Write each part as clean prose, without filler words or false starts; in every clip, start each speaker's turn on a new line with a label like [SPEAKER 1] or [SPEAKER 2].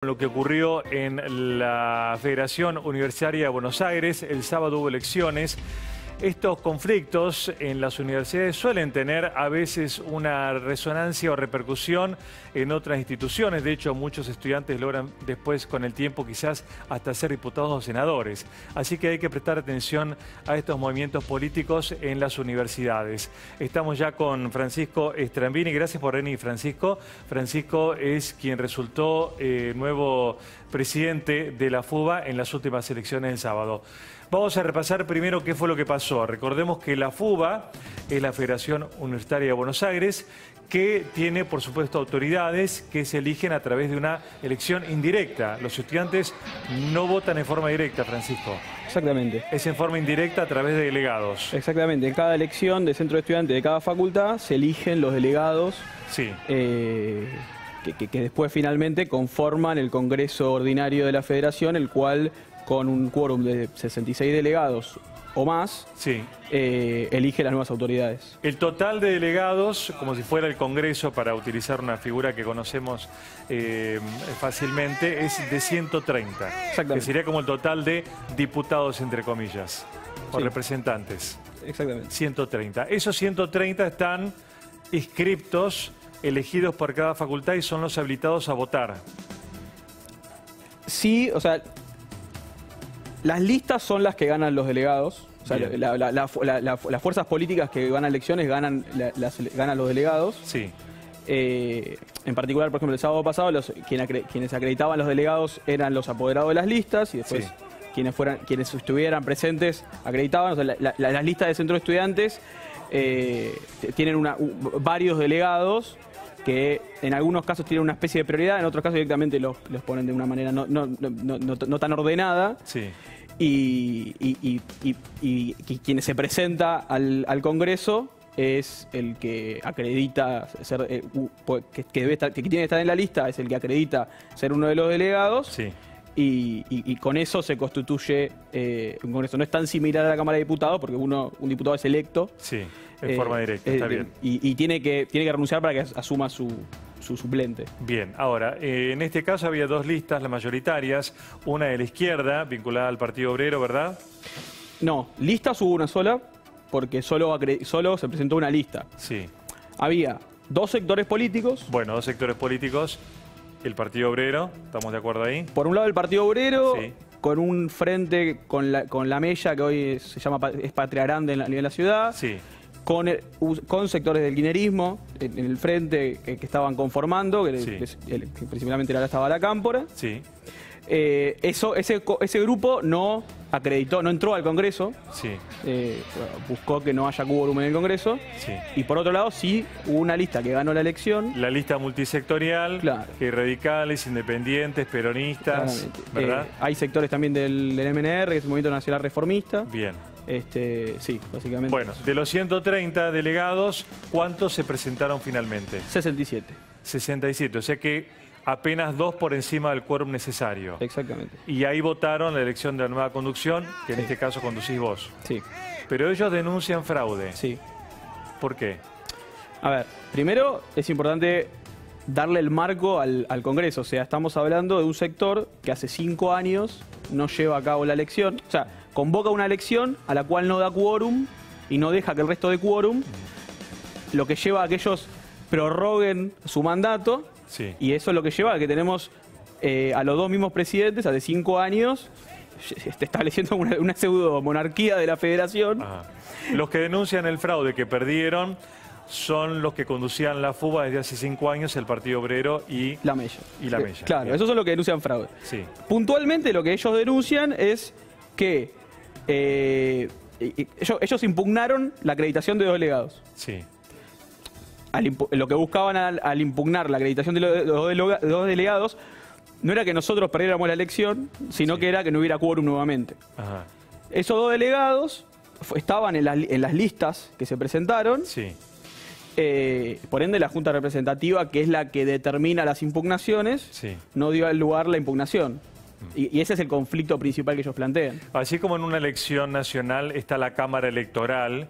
[SPEAKER 1] Lo que ocurrió en la Federación Universitaria de Buenos Aires, el sábado hubo elecciones. Estos conflictos en las universidades suelen tener a veces una resonancia o repercusión en otras instituciones. De hecho, muchos estudiantes logran después, con el tiempo, quizás hasta ser diputados o senadores. Así que hay que prestar atención a estos movimientos políticos en las universidades. Estamos ya con Francisco Strambini. Gracias por venir, Francisco. Francisco es quien resultó nuevo presidente de la FUBA en las últimas elecciones del sábado. Vamos a repasar primero qué fue lo que pasó. Recordemos que la FUBA es la Federación Universitaria de Buenos Aires, que tiene, por supuesto, autoridades que se eligen a través de una elección indirecta. Los estudiantes no votan en forma directa, Francisco.
[SPEAKER 2] Exactamente.
[SPEAKER 1] Es en forma indirecta a través de delegados.
[SPEAKER 2] Exactamente. En cada elección de centro de estudiantes de cada facultad se eligen los delegados.
[SPEAKER 1] Sí.
[SPEAKER 2] Que después finalmente conforman el Congreso Ordinario de la Federación, el cual, con un quórum de 66 delegados o más,
[SPEAKER 1] sí,
[SPEAKER 2] elige las nuevas autoridades.
[SPEAKER 1] El total de delegados, como si fuera el Congreso, para utilizar una figura que conocemos fácilmente, es de 130. Que sería como el total de diputados, entre comillas, o representantes.
[SPEAKER 2] Exactamente.
[SPEAKER 1] 130. Esos 130 están inscriptos, elegidos por cada facultad y son los habilitados a votar.
[SPEAKER 2] Sí, o sea, las listas son las que ganan los delegados. O sea, las fuerzas políticas que ganan elecciones ganan los delegados.
[SPEAKER 1] Sí.
[SPEAKER 2] En particular, por ejemplo, el sábado pasado, quienes acreditaban los delegados eran los apoderados de las listas y después quienes estuvieran presentes acreditaban. O sea, las listas de centro de estudiantes tienen varios delegados que en algunos casos tienen una especie de prioridad, en otros casos directamente los ponen de una manera no tan ordenada.
[SPEAKER 1] Sí.
[SPEAKER 2] Y quien se presenta al Congreso es el que acredita ser, que tiene que estar en la lista, es el que acredita ser uno de los delegados. Sí. Y con eso se constituye un Congreso. No es tan similar a la Cámara de Diputados, porque un diputado es electo.
[SPEAKER 1] Sí, en forma directa, está bien.
[SPEAKER 2] Y tiene que renunciar para que asuma su suplente.
[SPEAKER 1] Bien, ahora, en este caso había dos listas, las mayoritarias, una de la izquierda, vinculada al Partido Obrero, ¿verdad?
[SPEAKER 2] No, listas hubo una sola, porque solo se presentó una lista.
[SPEAKER 1] Sí.
[SPEAKER 2] Había dos sectores políticos.
[SPEAKER 1] Bueno, dos sectores políticos. El Partido Obrero, ¿estamos de acuerdo ahí?
[SPEAKER 2] Por un lado el Partido Obrero, sí, con un frente con la Mella, que hoy es Patria Grande a nivel de la ciudad. Sí. Con sectores del kirchnerismo en el frente que estaban conformando, que principalmente estaba la Cámpora. Sí. Ese grupo no acreditó, no entró al Congreso. Sí. Buscó que no haya quórum en el Congreso. Sí. Y por otro lado, sí hubo una lista que ganó la elección.
[SPEAKER 1] La lista multisectorial, claro, que radicales, independientes, peronistas, ¿verdad?
[SPEAKER 2] Hay sectores también del MNR, que es el Movimiento Nacional Reformista.
[SPEAKER 1] Bien.
[SPEAKER 2] Sí, básicamente.
[SPEAKER 1] Bueno, de los 130 delegados, ¿cuántos se presentaron finalmente?
[SPEAKER 2] 67.
[SPEAKER 1] 67, o sea que apenas dos por encima del quórum necesario.
[SPEAKER 2] Exactamente.
[SPEAKER 1] Y ahí votaron la elección de la nueva conducción, que en este caso conducís vos.
[SPEAKER 2] Sí.
[SPEAKER 1] Pero ellos denuncian fraude.
[SPEAKER 2] Sí.
[SPEAKER 1] ¿Por qué?
[SPEAKER 2] A ver, primero es importante darle el marco al Congreso. O sea, estamos hablando de un sector que hace 5 años no lleva a cabo la elección. O sea, convoca una elección a la cual no da quórum y no deja que el resto dé quórum, lo que lleva a que ellos prorroguen su mandato. Sí. Y eso es lo que lleva a que tenemos a los dos mismos presidentes hace 5 años estableciendo una pseudo monarquía de la federación.
[SPEAKER 1] Ajá. Los que denuncian el fraude que perdieron son los que conducían la FUBA desde hace 5 años, el Partido Obrero y
[SPEAKER 2] la Mella. Claro,
[SPEAKER 1] bien,
[SPEAKER 2] esos son los que denuncian fraude. Sí. Puntualmente lo que ellos denuncian es que ellos impugnaron la acreditación de dos delegados. Sí. Lo que buscaban al impugnar la acreditación de los dos delegados no era que nosotros perdiéramos la elección, sino que era que no hubiera quórum nuevamente. Ajá. Esos dos delegados estaban en las listas que se presentaron. Sí. Por ende, la Junta Representativa, que es la que determina las impugnaciones, sí, no dio al lugar la impugnación. Y ese es el conflicto principal que ellos plantean.
[SPEAKER 1] Así como en una elección nacional está la Cámara Electoral,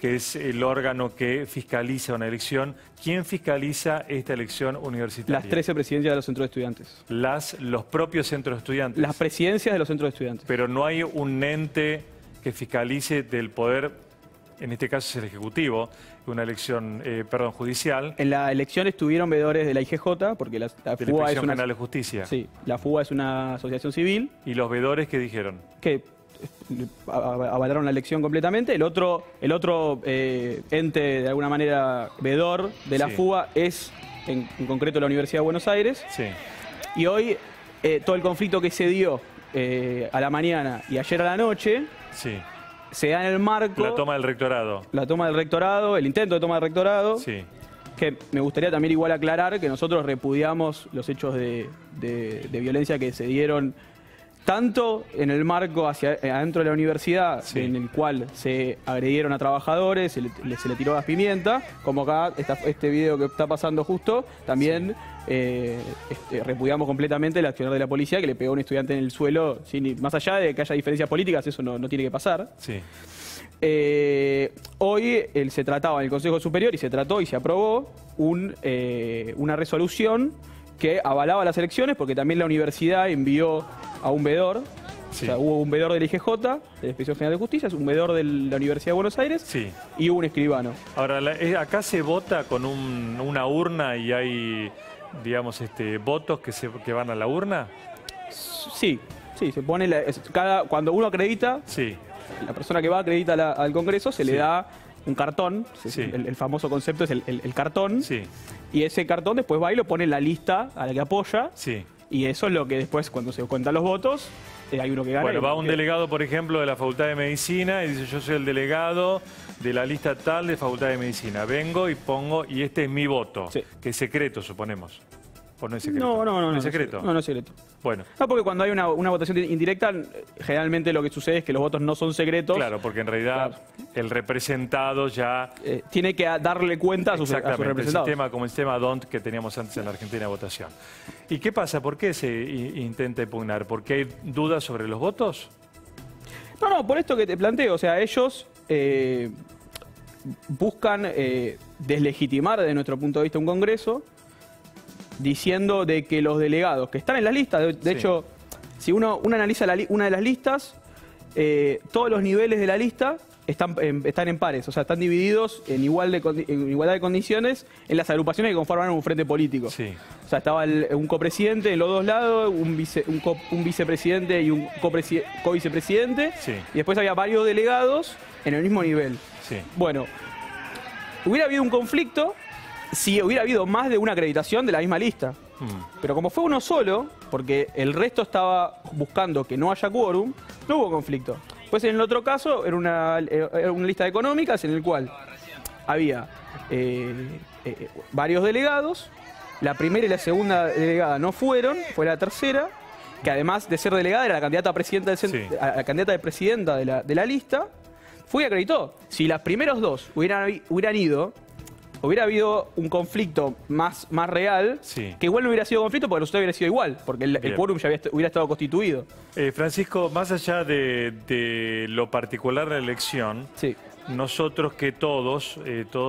[SPEAKER 1] que es el órgano que fiscaliza una elección. ¿Quién fiscaliza esta elección universitaria?
[SPEAKER 2] Las 13 presidencias de los centros de estudiantes.
[SPEAKER 1] Los propios centros de estudiantes.
[SPEAKER 2] Las presidencias de los centros de estudiantes.
[SPEAKER 1] Pero no hay un ente que fiscalice del poder, en este caso es el Ejecutivo, una elección, judicial.
[SPEAKER 2] En la elección estuvieron veedores de la IGJ, porque la
[SPEAKER 1] de la
[SPEAKER 2] FUA
[SPEAKER 1] Inspección
[SPEAKER 2] es una...
[SPEAKER 1] General de Justicia.
[SPEAKER 2] Sí, la FUA es una asociación civil.
[SPEAKER 1] ¿Y los veedores qué dijeron?
[SPEAKER 2] Que avalaron la elección completamente. El otro ente, de alguna manera, veedor de la FUA es, en concreto, la Universidad de Buenos Aires.
[SPEAKER 1] Sí.
[SPEAKER 2] Y hoy, todo el conflicto que se dio a la mañana y ayer a la noche,
[SPEAKER 1] Sí.
[SPEAKER 2] se da en el marco...
[SPEAKER 1] La toma del rectorado.
[SPEAKER 2] La toma del rectorado, el intento de toma del rectorado.
[SPEAKER 1] Sí.
[SPEAKER 2] Que me gustaría también igual aclarar que nosotros repudiamos los hechos de violencia que se dieron tanto en el marco hacia adentro de la universidad,
[SPEAKER 1] Sí.
[SPEAKER 2] en el cual se agredieron a trabajadores, se le tiró gas pimienta, como acá este video que está pasando justo, también repudiamos completamente el accionar de la policía que le pegó a un estudiante en el suelo, más allá de que haya diferencias políticas, eso no tiene que pasar.
[SPEAKER 1] Sí.
[SPEAKER 2] Hoy se trataba en el Consejo Superior y se trató y se aprobó una resolución que avalaba las elecciones porque también la universidad envió a un veedor.
[SPEAKER 1] Sí.
[SPEAKER 2] O sea, hubo un veedor de la IGJ, de la Inspección General de Justicia, un veedor de la Universidad de Buenos Aires
[SPEAKER 1] Sí.
[SPEAKER 2] y hubo un escribano.
[SPEAKER 1] Ahora, acá se vota con una urna y hay, digamos, votos que van a la urna.
[SPEAKER 2] Sí, se pone cuando uno acredita,
[SPEAKER 1] Sí.
[SPEAKER 2] la persona que va acredita al Congreso, se le da un cartón,
[SPEAKER 1] Sí.
[SPEAKER 2] el famoso concepto es el cartón,
[SPEAKER 1] Sí.
[SPEAKER 2] y ese cartón después va y lo pone en la lista a la que apoya,
[SPEAKER 1] Sí.
[SPEAKER 2] y eso es lo que después, cuando se cuentan los votos, hay uno que gana.
[SPEAKER 1] Bueno,
[SPEAKER 2] y
[SPEAKER 1] va
[SPEAKER 2] uno
[SPEAKER 1] un
[SPEAKER 2] que...
[SPEAKER 1] delegado, por ejemplo, de la Facultad de Medicina y dice, yo soy el delegado de la lista tal de Facultad de Medicina. Vengo y pongo, y este es mi voto,
[SPEAKER 2] Sí.
[SPEAKER 1] que es secreto, suponemos. ¿O no es secreto?
[SPEAKER 2] No,
[SPEAKER 1] ¿Es secreto?
[SPEAKER 2] No es secreto.
[SPEAKER 1] Bueno,
[SPEAKER 2] No, porque cuando hay una votación indirecta, generalmente lo que sucede es que los votos no son secretos.
[SPEAKER 1] claro, porque en realidad el representado ya...
[SPEAKER 2] Tiene que darle cuenta a sus
[SPEAKER 1] Exactamente,
[SPEAKER 2] representados.
[SPEAKER 1] el sistema como el sistema DONT que teníamos antes en la Argentina de votación. ¿Y qué pasa? ¿Por qué se intenta impugnar? ¿Porque hay dudas sobre los votos?
[SPEAKER 2] No, por esto que te planteo. O sea, ellos buscan deslegitimar desde nuestro punto de vista un Congreso, diciendo de que los delegados que están en las listas, de
[SPEAKER 1] Sí.
[SPEAKER 2] hecho, si uno analiza una de las listas, todos los niveles de la lista están en pares, o sea, están divididos en igualdad de condiciones en las agrupaciones que conforman un frente político.
[SPEAKER 1] Sí.
[SPEAKER 2] O sea, estaba un copresidente en los dos lados, un vicepresidente y un co-vicepresidente,
[SPEAKER 1] Sí.
[SPEAKER 2] y después había varios delegados en el mismo nivel.
[SPEAKER 1] Sí.
[SPEAKER 2] Bueno, hubiera habido un conflicto si hubiera habido más de una acreditación de la misma lista. Pero como fue uno solo, porque el resto estaba buscando que no haya quórum, no hubo conflicto. Pues en el otro caso era una lista de económicas en el cual había varios delegados, la primera y la segunda delegada no fueron, fue la tercera, que además de ser delegada era la candidata a presidenta la candidata de presidenta de la lista, fue y acreditó. Si las primeros dos hubieran ido, hubiera habido un conflicto más real,
[SPEAKER 1] Sí.
[SPEAKER 2] que igual no hubiera sido conflicto porque el resultado hubiera sido igual, porque el quórum ya hubiera estado constituido.
[SPEAKER 1] Francisco, más allá de lo particular de la elección,
[SPEAKER 2] Sí.
[SPEAKER 1] nosotros que todos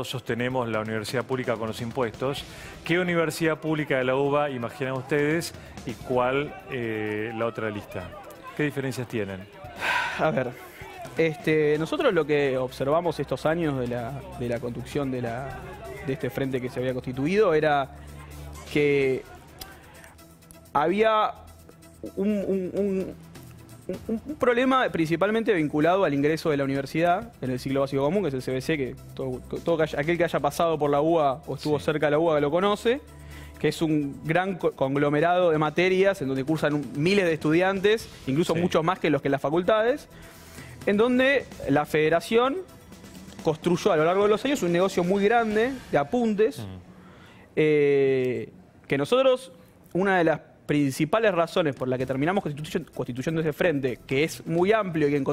[SPEAKER 1] sostenemos la universidad pública con los impuestos, ¿qué universidad pública de la UBA imaginan ustedes y cuál la otra lista? ¿Qué diferencias tienen?
[SPEAKER 2] A ver, nosotros lo que observamos estos años de la conducción de este frente que se había constituido era que había un problema principalmente vinculado al ingreso de la universidad en el ciclo básico común, que es el CBC, que aquel que haya pasado por la UBA o estuvo
[SPEAKER 1] Sí.
[SPEAKER 2] cerca de la UBA lo conoce, que es un gran conglomerado de materias en donde cursan miles de estudiantes, incluso
[SPEAKER 1] Sí.
[SPEAKER 2] muchos más que los que en las facultades, en donde la federación construyó a lo largo de los años un negocio muy grande de apuntes, que nosotros, una de las principales razones por la que terminamos constituyendo ese frente, que es muy amplio y que en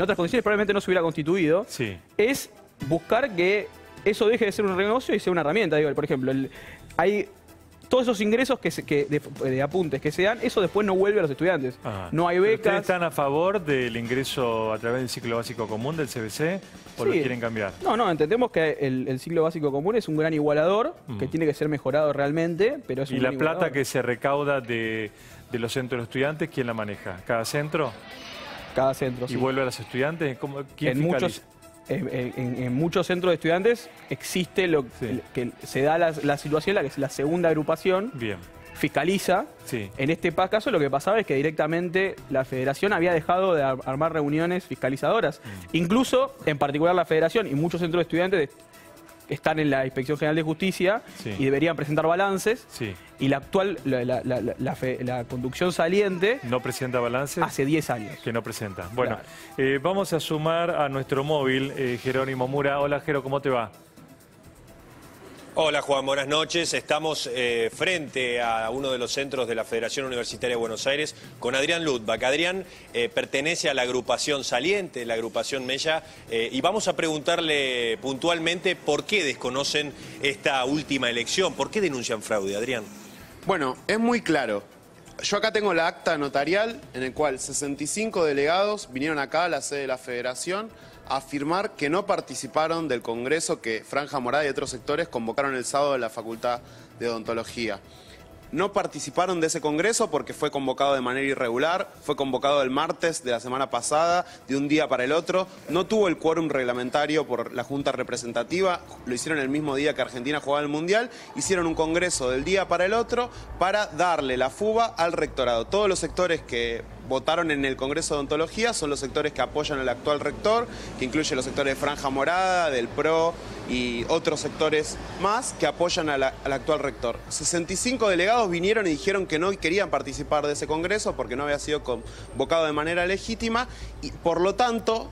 [SPEAKER 2] otras condiciones probablemente no se hubiera constituido,
[SPEAKER 1] Sí.
[SPEAKER 2] es buscar que eso deje de ser un negocio y sea una herramienta. Digo, por ejemplo, todos esos ingresos de apuntes que se dan, eso después no vuelve a los estudiantes. No hay becas.
[SPEAKER 1] ¿Ustedes están a favor del ingreso a través del ciclo básico común del CBC o lo quieren cambiar?
[SPEAKER 2] No, entendemos que el ciclo básico común es un gran igualador, que tiene que ser mejorado realmente, pero es un gran igualador. ¿Y
[SPEAKER 1] la plata que se recauda de los centros de estudiantes, quién la maneja? ¿Cada centro?
[SPEAKER 2] Cada centro, sí.
[SPEAKER 1] ¿Y vuelve a los estudiantes? ¿Quién fiscaliza?
[SPEAKER 2] En muchos centros de estudiantes existe que se da la situación, la que es la segunda agrupación.
[SPEAKER 1] Bien.
[SPEAKER 2] Fiscaliza.
[SPEAKER 1] Sí.
[SPEAKER 2] En este caso lo que pasaba es que directamente la federación había dejado de armar reuniones fiscalizadoras. Incluso, en particular la federación y muchos centros de estudiantes están en la Inspección General de Justicia y deberían presentar balances. Y la actual, la conducción saliente...
[SPEAKER 1] ¿No presenta balances?
[SPEAKER 2] Hace 10 años.
[SPEAKER 1] Que no presenta. Bueno, vamos a sumar a nuestro móvil, Jerónimo Mura. Hola, Jero, ¿cómo te va?
[SPEAKER 3] Hola Juan, buenas noches. Estamos frente a uno de los centros de la Federación Universitaria de Buenos Aires con Adrián Ludbach. Adrián pertenece a la agrupación saliente, la agrupación Mella, y vamos a preguntarle puntualmente por qué desconocen esta última elección, por qué denuncian fraude, Adrián.
[SPEAKER 4] Bueno, es muy claro. Yo acá tengo la acta notarial en el cual 65 delegados vinieron acá a la sede de la Federación a afirmar que no participaron del congreso que Franja Morada y otros sectores convocaron el sábado en la Facultad de Odontología. No participaron de ese congreso porque fue convocado de manera irregular, fue convocado el martes de la semana pasada, de un día para el otro, no tuvo el quórum reglamentario por la Junta Representativa, lo hicieron el mismo día que Argentina jugaba el Mundial, hicieron un congreso del día para el otro para darle la fuba al rectorado. Todos los sectores que votaron en el Congreso de Odontología son los sectores que apoyan al actual rector, que incluye los sectores de Franja Morada, del PRO y otros sectores más que apoyan al actual rector. 65 delegados vinieron y dijeron que no querían participar de ese Congreso porque no había sido convocado de manera legítima y por lo tanto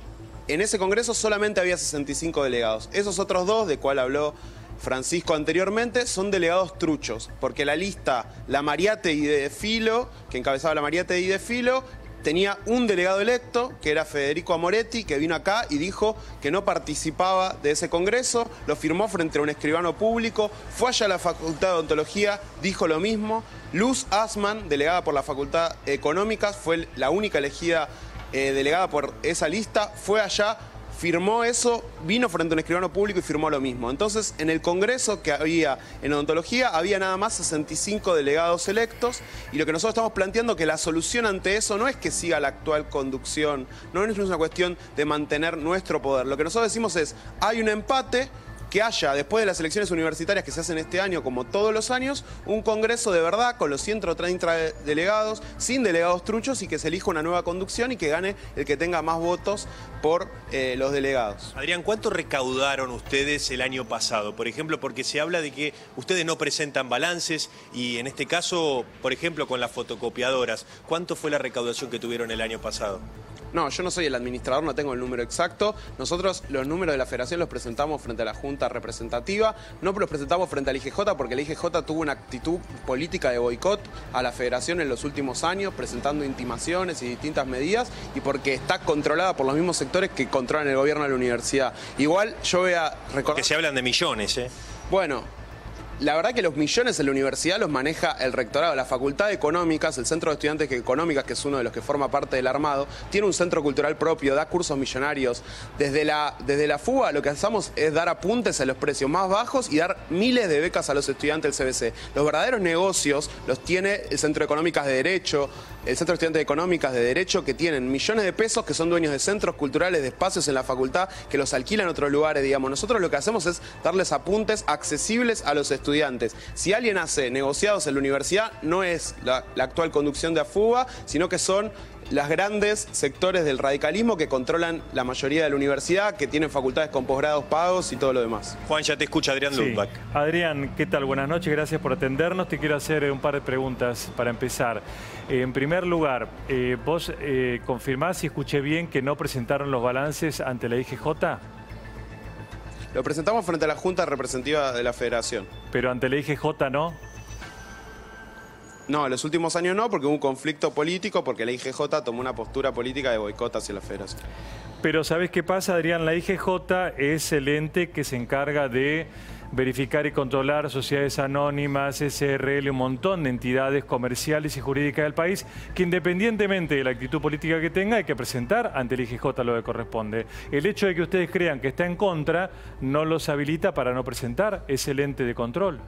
[SPEAKER 4] en ese Congreso solamente había 65 delegados. Esos otros dos, de cual habló Francisco anteriormente, son delegados truchos, porque la lista, la Mariátegui de Filo, que encabezaba la Mariátegui de Filo, tenía un delegado electo, que era Federico Amoretti, que vino acá y dijo que no participaba de ese congreso, lo firmó frente a un escribano público, fue allá a la Facultad de Odontología, dijo lo mismo. Luz Asman, delegada por la Facultad de Económicas, fue la única elegida delegada por esa lista, fue allá, firmó eso, vino frente a un escribano público y firmó lo mismo. Entonces, en el congreso que había en odontología, había nada más 65 delegados electos, y lo que nosotros estamos planteando que la solución ante eso no es que siga la actual conducción, no es una cuestión de mantener nuestro poder. Lo que nosotros decimos es, hay un empate, que haya, después de las elecciones universitarias que se hacen este año, como todos los años, un congreso de verdad con los 130 delegados, sin delegados truchos, y que se elija una nueva conducción y que gane el que tenga más votos por los delegados.
[SPEAKER 3] Adrián, ¿cuánto recaudaron ustedes el año pasado? Por ejemplo, porque se habla de que ustedes no presentan balances y en este caso, por ejemplo, con las fotocopiadoras, ¿cuánto fue la recaudación que tuvieron el año pasado?
[SPEAKER 4] No, yo no soy el administrador, no tengo el número exacto. Nosotros los números de la federación los presentamos frente a la Junta Representativa, no los presentamos frente al IGJ porque el IGJ tuvo una actitud política de boicot a la federación en los últimos años, presentando intimaciones y distintas medidas, y porque está controlada por los mismos sectores que controlan el gobierno de la universidad. Igual yo voy a recordar...
[SPEAKER 3] Que se hablan de millones, ¿eh?
[SPEAKER 4] Bueno, la verdad que los millones en la universidad los maneja el rectorado. La Facultad de Económicas, el Centro de Estudiantes Económicas, que es uno de los que forma parte del armado, tiene un centro cultural propio, da cursos millonarios. Desde la FUBA lo que hacemos es dar apuntes a los precios más bajos y dar miles de becas a los estudiantes del CBC. Los verdaderos negocios los tiene el Centro de Económicas de Derecho, el Centro de Estudiantes Económicas de Derecho, que tienen millones de pesos, que son dueños de centros culturales, de espacios en la facultad, que los alquilan en otros lugares, digamos. Nosotros lo que hacemos es darles apuntes accesibles a los estudiantes. Si alguien hace negociados en la universidad, no es la actual conducción de AFUBA, sino que son los grandes sectores del radicalismo que controlan la mayoría de la universidad, que tienen facultades con posgrados pagos y todo lo demás.
[SPEAKER 3] Juan, ya te escucha Adrián Ludbach.
[SPEAKER 1] Adrián, ¿qué tal? Buenas noches, gracias por atendernos. Te quiero hacer un par de preguntas para empezar. En primer lugar, ¿vos confirmás, si escuché bien, que no presentaron los balances ante la IGJ?
[SPEAKER 4] Lo presentamos frente a la Junta Representativa de la Federación.
[SPEAKER 1] ¿Pero ante la IGJ no?
[SPEAKER 4] No, en los últimos años no, porque hubo un conflicto político, porque la IGJ tomó una postura política de boicot hacia la Federación.
[SPEAKER 1] Pero ¿sabés qué pasa, Adrián? La IGJ es el ente que se encarga de verificar y controlar sociedades anónimas, SRL, un montón de entidades comerciales y jurídicas del país, que independientemente de la actitud política que tenga, hay que presentar ante el IGJ lo que corresponde. El hecho de que ustedes crean que está en contra no los habilita para no presentar ese lente de control.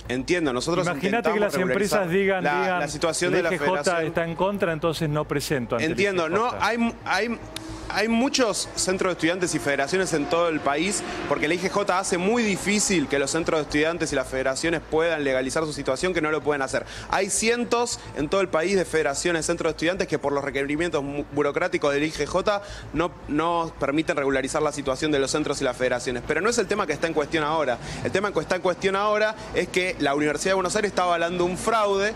[SPEAKER 4] Entiendo, nosotros
[SPEAKER 1] imagínate que las empresas digan
[SPEAKER 4] la situación
[SPEAKER 1] el
[SPEAKER 4] de la
[SPEAKER 1] IGJ
[SPEAKER 4] Federación
[SPEAKER 1] está en contra, entonces no presento ante
[SPEAKER 4] Entiendo,
[SPEAKER 1] el IGJ.
[SPEAKER 4] no, hay muchos centros de estudiantes y federaciones en todo el país porque la IGJ hace muy difícil que los centros de estudiantes y las federaciones puedan legalizar su situación, que no lo pueden hacer. Hay cientos en todo el país de federaciones, centros de estudiantes que por los requerimientos burocráticos del IGJ no permiten regularizar la situación de los centros y las federaciones. Pero no es el tema que está en cuestión ahora. El tema que está en cuestión ahora es que la Universidad de Buenos Aires está avalando un fraude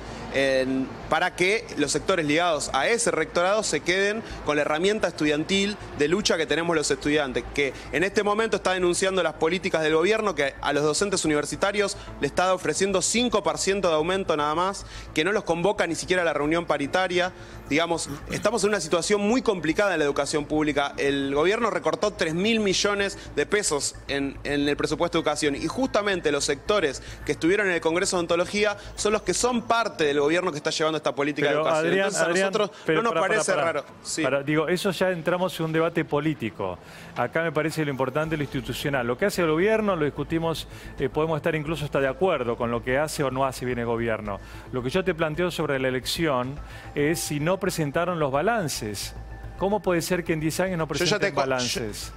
[SPEAKER 4] para que los sectores ligados a ese rectorado se queden con la herramienta estudiantil de lucha que tenemos los estudiantes, que en este momento está denunciando las políticas del gobierno, que a los docentes universitarios le está ofreciendo 5% de aumento nada más, que no los convoca ni siquiera a la reunión paritaria. Digamos, estamos en una situación muy complicada en la educación pública. El gobierno recortó 3.000 millones de pesos en el presupuesto de educación y justamente los sectores que estuvieron en el Congreso de Ontología son los que son parte del gobierno que está llevando esta política de educación.
[SPEAKER 1] Adrián,
[SPEAKER 4] entonces a nosotros no nos parece raro. Sí.
[SPEAKER 1] Digo, eso ya entramos en un debate político. Acá me parece lo importante lo institucional. Lo que hace el gobierno lo discutimos, podemos estar incluso hasta de acuerdo con lo que hace o no hace bien el gobierno. Lo que yo te planteo sobre la elección es si no presentaron los balances. ¿Cómo puede ser que en 10 años no presenten balances?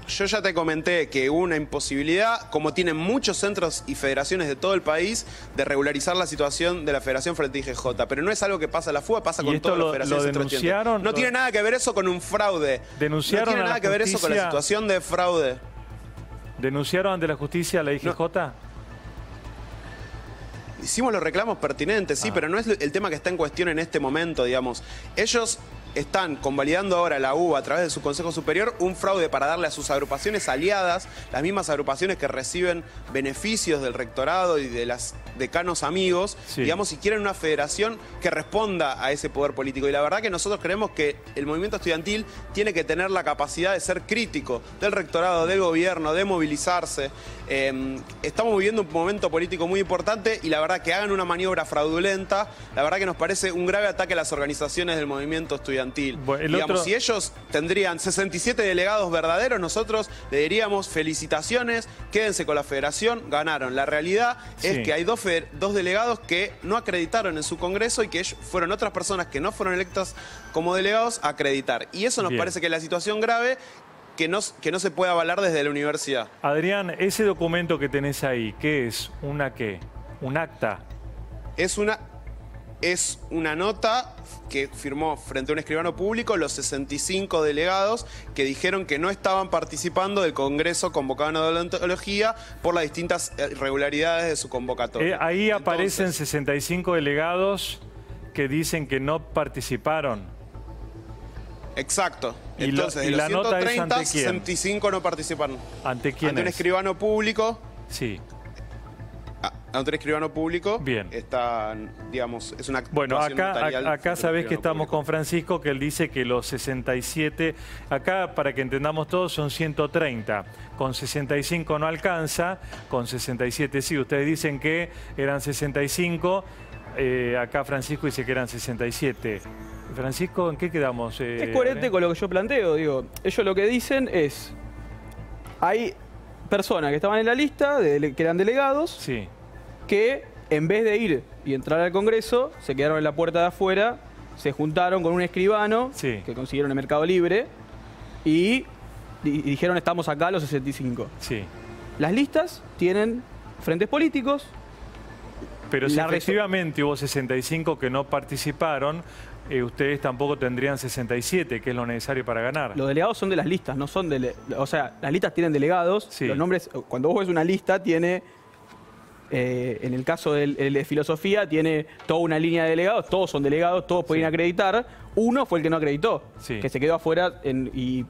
[SPEAKER 4] Yo ya te comenté que hubo una imposibilidad, como tienen muchos centros y federaciones de todo el país, de regularizar la situación de la federación frente a IGJ. Pero no es algo que pasa a la fuga, pasa con todas las federaciones.
[SPEAKER 1] ¿Lo denunciaron?
[SPEAKER 4] No tiene nada que ver eso con un fraude.
[SPEAKER 1] ¿Denunciaron
[SPEAKER 4] no tiene nada que ver eso con la situación de fraude.
[SPEAKER 1] ¿Denunciaron ante la justicia a la IGJ?
[SPEAKER 4] No. Hicimos los reclamos pertinentes, sí, pero no es el tema que está en cuestión en este momento, digamos. Ellos están convalidando ahora la UBA a través de su Consejo Superior un fraude para darle a sus agrupaciones aliadas, las mismas agrupaciones que reciben beneficios del rectorado y de las decanos amigos, digamos, si quieren una federación que responda a ese poder político. Y la verdad que nosotros creemos que el movimiento estudiantil tiene que tener la capacidad de ser crítico del rectorado, del gobierno, de movilizarse. Estamos viviendo un momento político muy importante y la verdad que hagan una maniobra fraudulenta, la verdad que nos parece un grave ataque a las organizaciones del movimiento estudiantil.
[SPEAKER 1] Bueno,
[SPEAKER 4] digamos, si ellos tendrían 67 delegados verdaderos, nosotros le diríamos felicitaciones, quédense con la federación, ganaron. La realidad es que hay dos delegados que no acreditaron en su congreso y que fueron otras personas que no fueron electas como delegados a acreditar. Y eso nos parece que es la situación grave que no se puede avalar desde la universidad.
[SPEAKER 1] Adrián, ese documento que tenés ahí, ¿qué es? ¿Una qué? ¿Un acta?
[SPEAKER 4] Es una nota que firmó frente a un escribano público los 65 delegados que dijeron que no estaban participando del Congreso convocado en odontología por las distintas irregularidades de su convocatoria.
[SPEAKER 1] Ahí aparecen 65 delegados que dicen que no participaron.
[SPEAKER 4] Exacto.
[SPEAKER 1] Y
[SPEAKER 4] entonces, de los
[SPEAKER 1] la nota
[SPEAKER 4] 130,
[SPEAKER 1] es ¿ante quién?
[SPEAKER 4] 65 no participaron.
[SPEAKER 1] ¿Ante quién?
[SPEAKER 4] Ante un escribano público.
[SPEAKER 1] Sí.
[SPEAKER 4] Ante un escribano público.
[SPEAKER 1] Bien.
[SPEAKER 4] Está, digamos, es una
[SPEAKER 1] Bueno, acá sabés que estamos con Francisco, que él dice que los 67, acá para que entendamos todos son 130, con 65 no alcanza, con 67 sí, ustedes dicen que eran 65, acá Francisco dice que eran 67. Francisco, ¿en qué quedamos?
[SPEAKER 2] Es coherente con lo que yo planteo, digo, ellos lo que dicen es, hay personas que estaban en la lista, que eran delegados,
[SPEAKER 1] sí,
[SPEAKER 2] que en vez de ir y entrar al Congreso, se quedaron en la puerta de afuera, se juntaron con un escribano que consiguieron en Mercado Libre y dijeron estamos acá los 65.
[SPEAKER 1] Sí.
[SPEAKER 2] Las listas tienen frentes políticos.
[SPEAKER 1] Pero si efectivamente hubo 65 que no participaron, ustedes tampoco tendrían 67, que es lo necesario para ganar.
[SPEAKER 2] Los delegados son de las listas, no son o sea, las listas tienen delegados, los nombres, cuando vos ves una lista tiene... en el caso de filosofía tiene toda una línea de delegados, todos son delegados, todos pueden acreditar. Uno fue el que no acreditó, que se quedó afuera y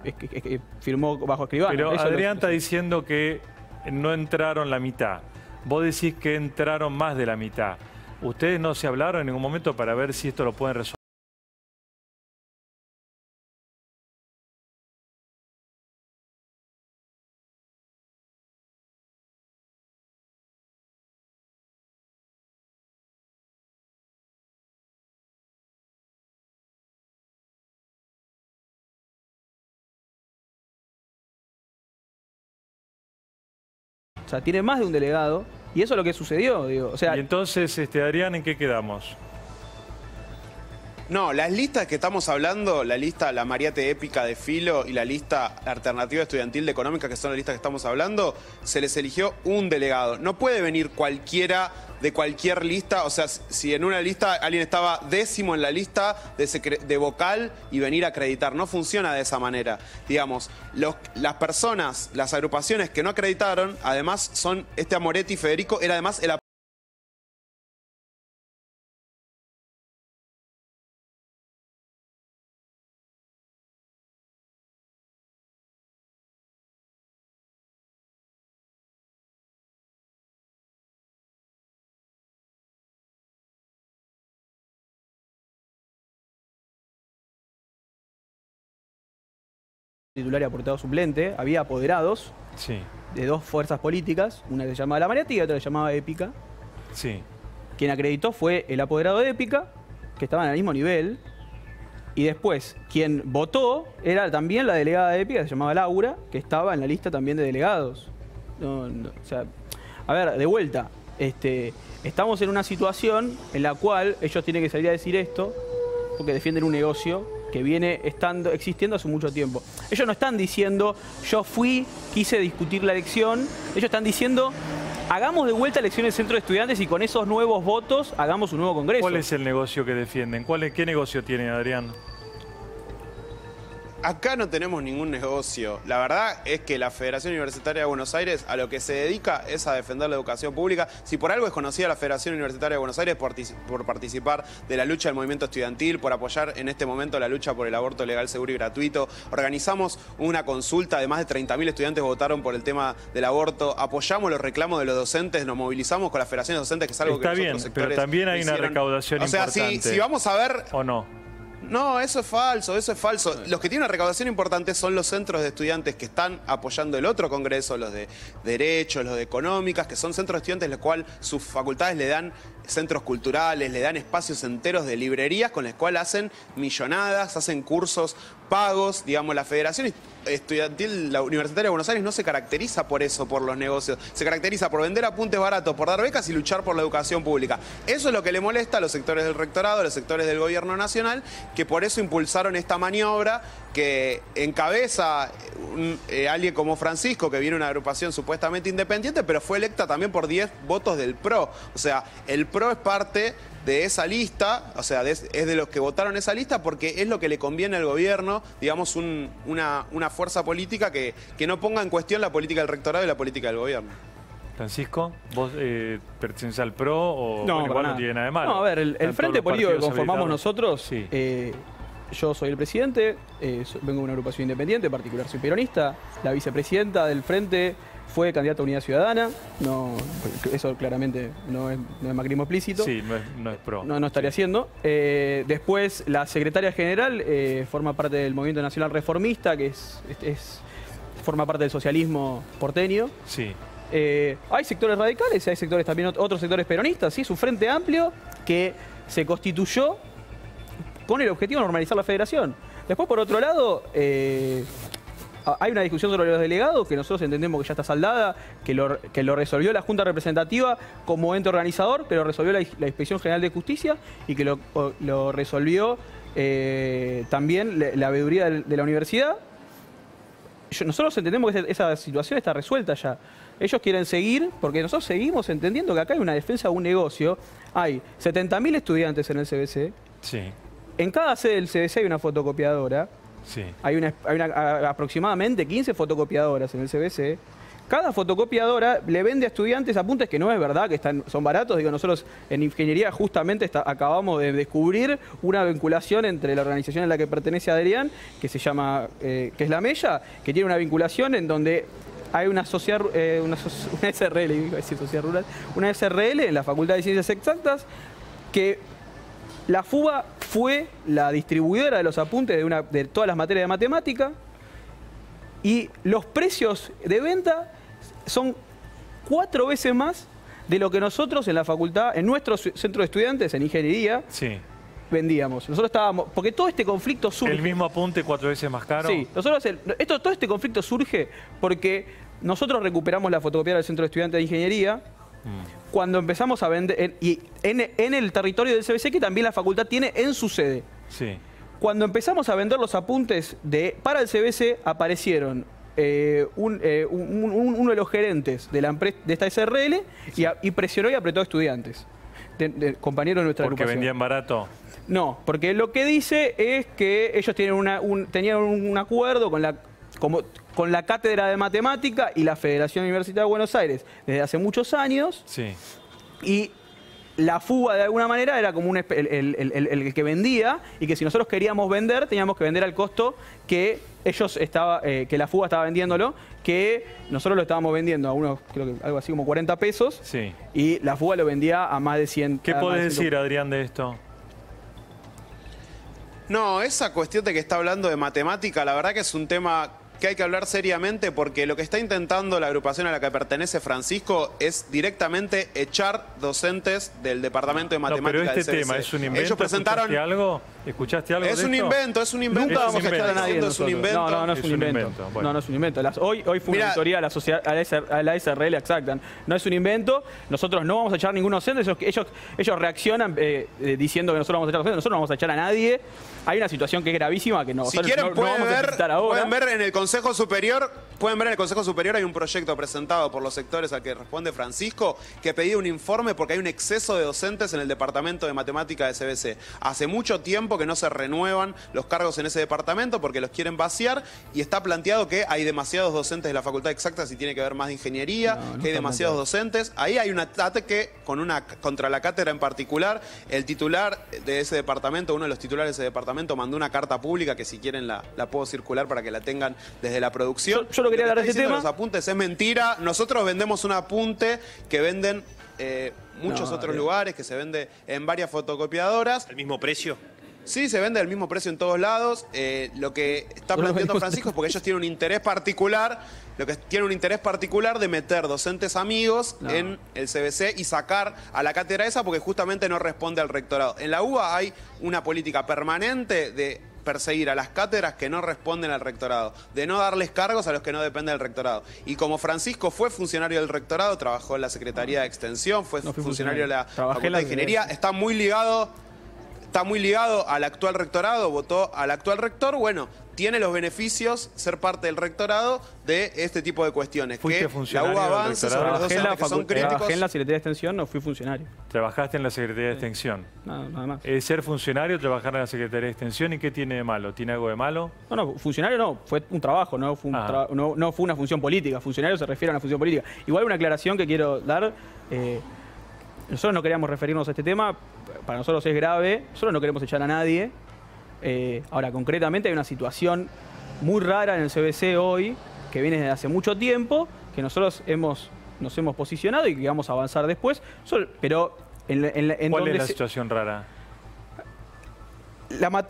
[SPEAKER 2] firmó bajo escribano.
[SPEAKER 1] Pero Adrián está diciendo que no entraron la mitad. Vos decís que entraron más de la mitad. ¿Ustedes no se hablaron en ningún momento para ver si esto lo pueden resolver?
[SPEAKER 2] O sea, tiene más de un delegado y eso es lo que sucedió, digo. O sea,
[SPEAKER 1] Y entonces, Adrián, ¿en qué quedamos?
[SPEAKER 4] No, las listas que estamos hablando, la lista La Mariate Épica de Filo y la lista Alternativa Estudiantil de Económica, que son las listas que estamos hablando, se les eligió un delegado. No puede venir cualquiera de cualquier lista, o sea, si en una lista alguien estaba 10º en la lista de vocal y venir a acreditar. No funciona de esa manera. Digamos, las personas, las agrupaciones que no acreditaron, además son, Amoretti Federico era además el
[SPEAKER 2] titular y aportado suplente, había apoderados
[SPEAKER 1] Sí,
[SPEAKER 2] de dos fuerzas políticas, una que se llamaba La Mariate y otra que se llamaba Épica.
[SPEAKER 1] sí.
[SPEAKER 2] Quien acreditó fue el apoderado de Épica, que estaban al mismo nivel, y después quien votó era también la delegada de Épica, que se llamaba Laura, que estaba en la lista también de delegados. O sea, a ver, de vuelta, estamos en una situación en la cual ellos tienen que salir a decir esto, porque defienden un negocio que viene existiendo hace mucho tiempo. Ellos no están diciendo, yo quise discutir la elección. Ellos están diciendo, hagamos de vuelta elecciones centro de estudiantes y con esos nuevos votos hagamos un nuevo congreso.
[SPEAKER 1] ¿Cuál es el negocio que defienden? ¿Qué negocio tienen, Adrián?
[SPEAKER 4] Acá no tenemos ningún negocio. La verdad es que la Federación Universitaria de Buenos Aires a lo que se dedica es a defender la educación pública. Si por algo es conocida la Federación Universitaria de Buenos Aires por participar de la lucha del movimiento estudiantil, por apoyar en este momento la lucha por el aborto legal, seguro y gratuito. Organizamos una consulta, de más de 30.000 estudiantes votaron por el tema del aborto. Apoyamos los reclamos de los docentes, nos movilizamos con las federaciones docentes, que es algo
[SPEAKER 1] Está
[SPEAKER 4] que
[SPEAKER 1] bien,
[SPEAKER 4] los sectores
[SPEAKER 1] pero también hay una
[SPEAKER 4] hicieron.
[SPEAKER 1] recaudación importante.
[SPEAKER 4] O sea, si vamos a ver...
[SPEAKER 1] ¿O no?
[SPEAKER 4] No, eso es falso, eso es falso. Los que tienen una recaudación importante son los centros de estudiantes que están apoyando el otro congreso, los de Derecho, los de Económicas, que son centros de estudiantes los cuales sus facultades le dan centros culturales, le dan espacios enteros de librerías con las cuales hacen millonadas, hacen cursos pagos. Digamos, la Federación Estudiantil, la Universitaria de Buenos Aires no se caracteriza por eso, por los negocios. Se caracteriza por vender apuntes baratos, por dar becas y luchar por la educación pública. Eso es lo que le molesta a los sectores del rectorado, a los sectores del gobierno nacional, que por eso impulsaron esta maniobra que encabeza alguien como Francisco, que viene de una agrupación supuestamente independiente, pero fue electa también por 10 votos del PRO. O sea, el PRO es parte de esa lista, o sea, es de los que votaron esa lista porque es lo que le conviene al gobierno, digamos, una fuerza política que no ponga en cuestión la política del rectorado y la política del gobierno.
[SPEAKER 1] Francisco, ¿vos pertenecés al PRO o
[SPEAKER 2] No,
[SPEAKER 1] bueno, igual
[SPEAKER 2] nada.
[SPEAKER 1] no tiene nada de malo?
[SPEAKER 2] No, a ver, el frente político que conformamos nosotros,
[SPEAKER 1] Sí.
[SPEAKER 2] yo soy el presidente, vengo de una agrupación independiente, en particular soy peronista, la vicepresidenta del frente fue candidata a Unidad Ciudadana, no, eso claramente no es macrismo explícito.
[SPEAKER 1] Sí, no es PRO.
[SPEAKER 2] No estaría haciendo. Después, la secretaria general forma parte del Movimiento Nacional Reformista, que forma parte del socialismo porteño.
[SPEAKER 1] Sí.
[SPEAKER 2] Hay sectores radicales, hay sectores también, otros sectores peronistas, ¿sí? Es un frente amplio que se constituyó con el objetivo de normalizar la federación. Después, por otro lado, hay una discusión sobre los delegados que nosotros entendemos que ya está saldada, que lo resolvió la Junta Representativa como ente organizador, que lo resolvió la Inspección General de Justicia y que lo resolvió también la veeduría de la universidad. Nosotros entendemos que esa situación está resuelta ya. Ellos quieren seguir, porque nosotros seguimos entendiendo que acá hay una defensa de un negocio. Hay 70.000 estudiantes en el CBC.
[SPEAKER 1] Sí.
[SPEAKER 2] En cada sede del CBC hay una fotocopiadora.
[SPEAKER 1] Sí.
[SPEAKER 2] Hay aproximadamente 15 fotocopiadoras en el CBC. Cada fotocopiadora le vende a estudiantes apuntes que no es verdad, que son baratos. Digo, nosotros en ingeniería justamente acabamos de descubrir una vinculación entre la organización a la que pertenece Adrián, que se llama, que es la Mella, que tiene una vinculación en donde hay una SRL, iba a decir sociedad rural, una SRL en la Facultad de Ciencias Exactas, que la FUBA fue la distribuidora de los apuntes de todas las materias de matemática, y los precios de venta son 4 veces más de lo que nosotros en la facultad, en nuestro centro de estudiantes, en ingeniería,
[SPEAKER 1] Sí.
[SPEAKER 2] vendíamos. Nosotros estábamos, porque todo este conflicto surge.
[SPEAKER 1] ¿El mismo apunte 4 veces más caro?
[SPEAKER 2] Sí, todo este conflicto surge porque nosotros recuperamos la fotocopiadora del Centro de Estudiantes de Ingeniería cuando empezamos a vender, y en el territorio del CBC, que también la facultad tiene en su sede.
[SPEAKER 1] Sí.
[SPEAKER 2] Cuando empezamos a vender los apuntes para el CBC, aparecieron uno de los gerentes de la empresa, de esta SRL, y presionó y apretó a estudiantes, compañeros de nuestra
[SPEAKER 1] ¿Porque
[SPEAKER 2] agrupación.
[SPEAKER 1] vendían barato?
[SPEAKER 2] No, porque lo que dice es que ellos tenían un acuerdo con la Cátedra de Matemática y la Federación Universitaria de Buenos Aires desde hace muchos años.
[SPEAKER 1] Sí.
[SPEAKER 2] Y la fuga, de alguna manera, era como el que vendía, y que si nosotros queríamos vender, teníamos que vender al costo que que la fuga estaba vendiéndolo, que nosotros lo estábamos vendiendo a unos, creo que algo así como 40 pesos,
[SPEAKER 1] Sí.
[SPEAKER 2] y la fuga lo vendía a más de 100.
[SPEAKER 1] ¿Qué podés decir, Adrián, de esto?
[SPEAKER 4] No, esa cuestión de que está hablando de matemática, la verdad que es un tema que hay que hablar seriamente, porque lo que está intentando la agrupación a la que pertenece Francisco es directamente echar docentes del departamento de matemática.
[SPEAKER 1] No, pero este
[SPEAKER 4] del CBC.
[SPEAKER 1] tema es un invento.
[SPEAKER 4] Ellos presentaron...
[SPEAKER 1] ¿Escuchaste algo de
[SPEAKER 4] Es un
[SPEAKER 1] esto?
[SPEAKER 4] invento, es un invento.
[SPEAKER 2] Nunca vamos a echar a nadie de
[SPEAKER 4] Es un
[SPEAKER 2] nosotros.
[SPEAKER 4] invento.
[SPEAKER 2] No, no es un invento.
[SPEAKER 1] Bueno.
[SPEAKER 2] No, no es un invento. Hoy fue una
[SPEAKER 4] Mirá.
[SPEAKER 2] auditoría a la, sociedad, a la SRL, exactan. No es un invento. Nosotros no vamos a echar ningún docente. Ellos reaccionan diciendo que nosotros vamos a echar docentes. Nosotros no vamos a echar a nadie. Hay una situación que es gravísima que
[SPEAKER 4] Si
[SPEAKER 2] nosotros
[SPEAKER 4] quieren
[SPEAKER 2] no vamos a visitar ahora.
[SPEAKER 4] pueden ver en el Consejo Superior, hay un proyecto presentado por los sectores al que responde Francisco, que pedía un informe porque hay un exceso de docentes en el departamento de matemática de CBC. Hace mucho tiempo que no se renuevan los cargos en ese departamento porque los quieren vaciar, y está planteado que hay demasiados docentes de la Facultad de Exactas y tiene que ver más de ingeniería, que hay demasiados docentes. Ahí hay un ataque contra la cátedra en particular. El titular de ese departamento, uno de los titulares de ese departamento, mandó una carta pública que si quieren la puedo circular para que la tengan desde la producción.
[SPEAKER 2] Yo lo quería hablar de
[SPEAKER 4] Está
[SPEAKER 2] este
[SPEAKER 4] diciendo
[SPEAKER 2] tema.
[SPEAKER 4] Los apuntes es mentira. Nosotros vendemos un apunte que venden muchos otros lugares, que se vende en varias fotocopiadoras.
[SPEAKER 3] ¿El mismo precio?
[SPEAKER 4] Sí, se vende al mismo precio en todos lados. Lo que está planteando Francisco es porque ellos tienen un interés particular, de meter docentes amigos en el CBC y sacar a la cátedra esa porque justamente no responde al rectorado. En la UBA hay una política permanente de perseguir a las cátedras que no responden al rectorado, de no darles cargos a los que no dependen del rectorado. Y como Francisco fue funcionario del rectorado, trabajó en la Secretaría de Extensión, fue funcionario de la Facultad de Ingeniería, está muy ligado al actual rectorado, votó al actual rector, bueno, tiene los beneficios ser parte del rectorado de este tipo de cuestiones.
[SPEAKER 1] ¿Fuiste
[SPEAKER 4] que
[SPEAKER 1] funcionario
[SPEAKER 4] la UBA
[SPEAKER 1] del
[SPEAKER 4] avance
[SPEAKER 1] rectorado?
[SPEAKER 4] sobre los docentes que son críticos.
[SPEAKER 2] Trabajé en la Secretaría de Extensión, no fui funcionario.
[SPEAKER 1] Trabajaste en la Secretaría de Extensión.
[SPEAKER 2] Nada más.
[SPEAKER 1] ¿Ser funcionario, trabajar en la Secretaría de Extensión, y qué tiene de malo? ¿Tiene algo de malo?
[SPEAKER 2] No, funcionario no, fue un trabajo, no fue, no fue una función política. Funcionario se refiere a una función política. Igual una aclaración que quiero dar. Nosotros no queríamos referirnos a este tema, para nosotros es grave, nosotros no queremos echar a nadie. Ahora, concretamente hay una situación muy rara en el CBC hoy, que viene desde hace mucho tiempo, que nosotros nos hemos posicionado y que vamos a avanzar después. Pero
[SPEAKER 1] ¿Cuál es la situación rara?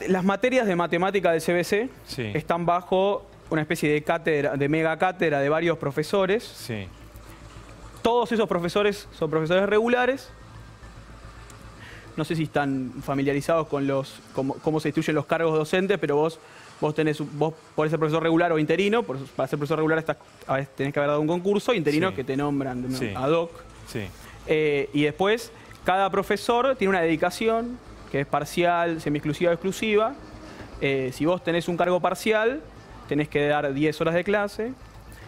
[SPEAKER 2] Las materias de matemática del CBC
[SPEAKER 1] Sí.
[SPEAKER 2] están bajo una especie de cátedra, de mega cátedra de varios profesores.
[SPEAKER 1] Sí.
[SPEAKER 2] Todos esos profesores son profesores regulares. No sé si están familiarizados con cómo se distribuyen los cargos docentes, pero vos podés ser profesor regular o interino. Para ser profesor regular a veces tenés que haber dado un concurso, interinos
[SPEAKER 1] Sí.
[SPEAKER 2] que te nombran
[SPEAKER 1] Sí.
[SPEAKER 2] ad hoc.
[SPEAKER 1] Sí.
[SPEAKER 2] Y después, cada profesor tiene una dedicación, que es parcial, semi-exclusiva o exclusiva. Si vos tenés un cargo parcial, tenés que dar 10 horas de clase.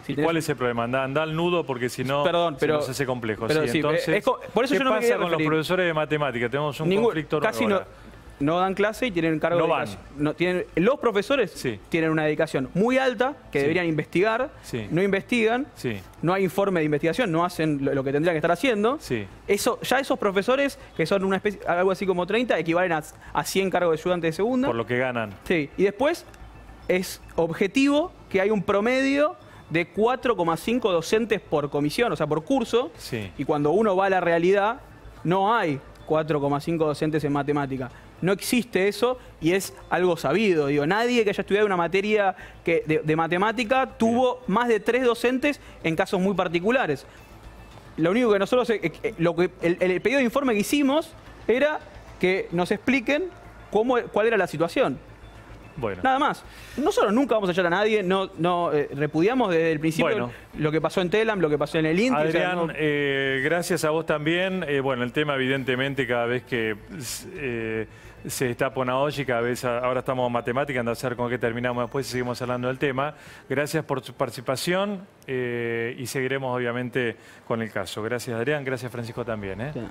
[SPEAKER 2] Si tenés...
[SPEAKER 1] ¿Cuál es el problema? Anda al nudo porque si no se nos hace complejo.
[SPEAKER 2] Pero
[SPEAKER 1] Sí,
[SPEAKER 2] sí,
[SPEAKER 1] entonces,
[SPEAKER 2] por eso
[SPEAKER 1] ¿qué
[SPEAKER 2] yo no me
[SPEAKER 1] pasa
[SPEAKER 2] quería
[SPEAKER 1] con los
[SPEAKER 2] referir?
[SPEAKER 1] profesores de matemática? Tenemos un conflicto
[SPEAKER 2] Casi
[SPEAKER 1] ahora.
[SPEAKER 2] no dan clase y tienen cargo
[SPEAKER 1] No
[SPEAKER 2] de
[SPEAKER 1] van.
[SPEAKER 2] dedicación. Los profesores
[SPEAKER 1] Sí.
[SPEAKER 2] tienen una dedicación muy alta que
[SPEAKER 1] Sí.
[SPEAKER 2] deberían investigar,
[SPEAKER 1] Sí.
[SPEAKER 2] no investigan,
[SPEAKER 1] Sí.
[SPEAKER 2] no hay informe de investigación, no hacen lo que tendrían que estar haciendo.
[SPEAKER 1] Sí.
[SPEAKER 2] Ya esos profesores, que son una especie, algo así como 30, equivalen a 100 cargos de ayudante de segunda.
[SPEAKER 1] Por lo que ganan.
[SPEAKER 2] Sí, y después es objetivo que hay un promedio de 4,5 docentes por comisión, o sea, por curso.
[SPEAKER 1] Sí.
[SPEAKER 2] Y cuando uno va a la realidad, no hay 4,5 docentes en matemática. No existe eso y es algo sabido. Digo, nadie que haya estudiado una materia de matemática tuvo más de 3 docentes en casos muy particulares. Lo único que nosotros, el pedido de informe que hicimos era que nos expliquen cuál era la situación.
[SPEAKER 1] Bueno.
[SPEAKER 2] Nada más. Nosotros nunca vamos a echar a nadie, repudiamos desde el principio lo que pasó en Telam, lo que pasó en el Inti.
[SPEAKER 1] Adrián, gracias a vos también. Bueno, el tema evidentemente cada vez que se destapa una olla y cada vez ahora estamos en matemática, andar a saber con qué terminamos después y seguimos hablando del tema. Gracias por su participación y seguiremos obviamente con el caso. Gracias Adrián, gracias Francisco también.
[SPEAKER 2] Sí.